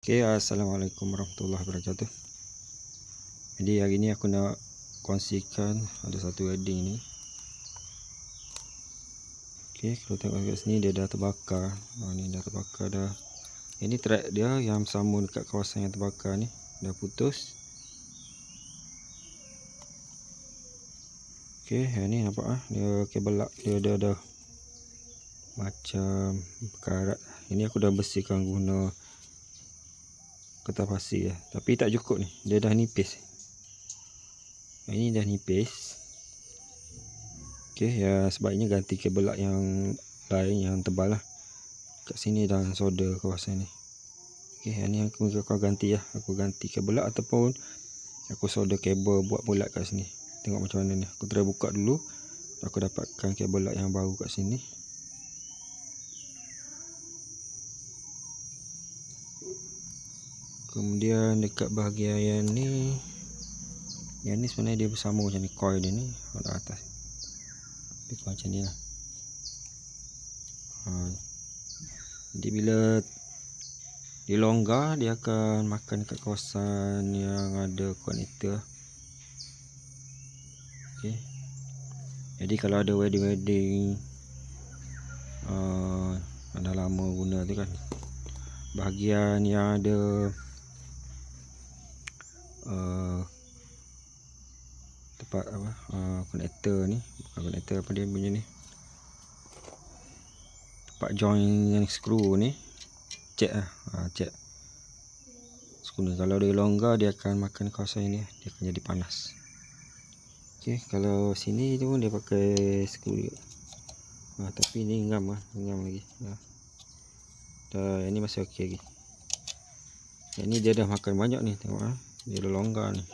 Assalamualaikum warahmatullahi wabarakatuh. Jadi hari ni aku nak kongsikan ada satu wedding ni. Kalau tengok kat sini dia dah terbakar. Ni dah terbakar dah. Ini track dia yang sambung dekat kawasan yang terbakar ni dah putus. Ni nampak dia kabel lak dia dah macam karat. Ini aku dah bersihkan guna kertas pasir tapi tak cukup ni, dia dah nipis. Ini dah nipis. Ya sebaiknya ganti kabel lak yang lain yang tebal lah. Kat sini dah solder kawasan ni. Yang ni aku ganti lah. Aku ganti kabel lak ataupun aku solder kabel buat bulat kat sini. Tengok macam mana ni. Aku try buka dulu. Aku dapatkan kabel lak yang baru kat sini. Kemudian dekat bahagian yang ni sebenarnya dia bersama macam ni, coil dia ni ada atas. Lebih macam ni lah. Jadi bila dilonggar dia akan makan dekat kawasan yang ada konektor. Jadi kalau ada wedding dah lama guna tu kan, bahagian yang ada tempat konektor ni, bukan konektor apa dia punya ni, tempat join yang skru ni, cek cek skru ni. Kalau dia longgar dia akan makan kawasan ini, dia akan jadi panas. Kalau sini tu dia pakai skru juga. Tapi ni ngam lagi. Yang ni masih okey lagi. Yang ni dia dah makan banyak ni, tengok dia dah longgar ni.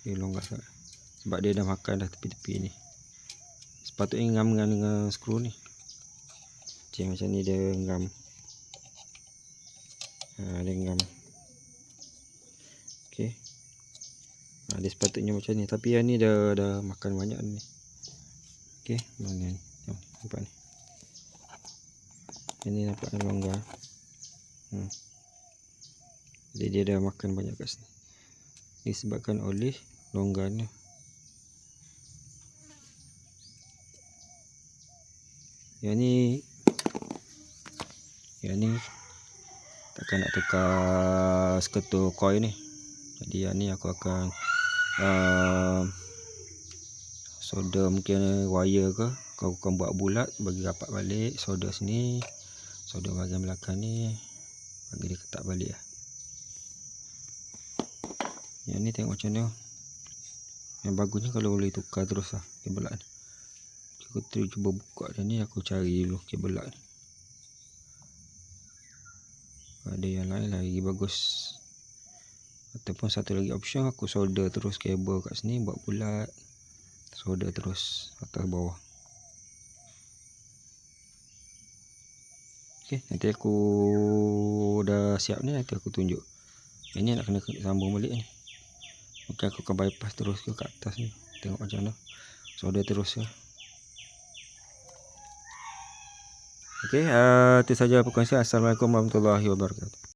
Dia longgar sangat. Sebab dia dah makan dah tepi-tepi ni. Sepatutnya ngam dengan skru ni. Macam ni dia ngam. Dia ngam. Dia sepatutnya macam ni. Tapi yang ni dah makan banyak ni. Mana ni? Nampak ni. Yang ni nampak longgar. Jadi dia dah makan banyak kat sini. Disebabkan oleh longgarnya. Yang ni takkan nak tukar sekutu coil ni. Jadi yang ni aku akan solder mungkin wire ke. Aku akan buat bulat, bagi rapat balik, solder sini, solder bahagian belakang ni, bagi dia ketat balik lah. Yang ni tengok macam ni. Yang bagusnya kalau boleh tukar terus lah kabel lak ni. Aku cuba buka dia ni, aku cari dulu kabel lak ni. Ada yang lain lagi bagus. Ataupun satu lagi option, aku solder terus kabel kat sini, buat bulat, solder terus atas bawah. Nanti aku dah siap ni, nanti aku tunjuk. Ini nak kena sambung balik ni. Mungkin aku akan bypass terus ke atas ni. Tengok macam mana. Solder terus ke. Itu saja perkongsian. Assalamualaikum warahmatullahi wabarakatuh.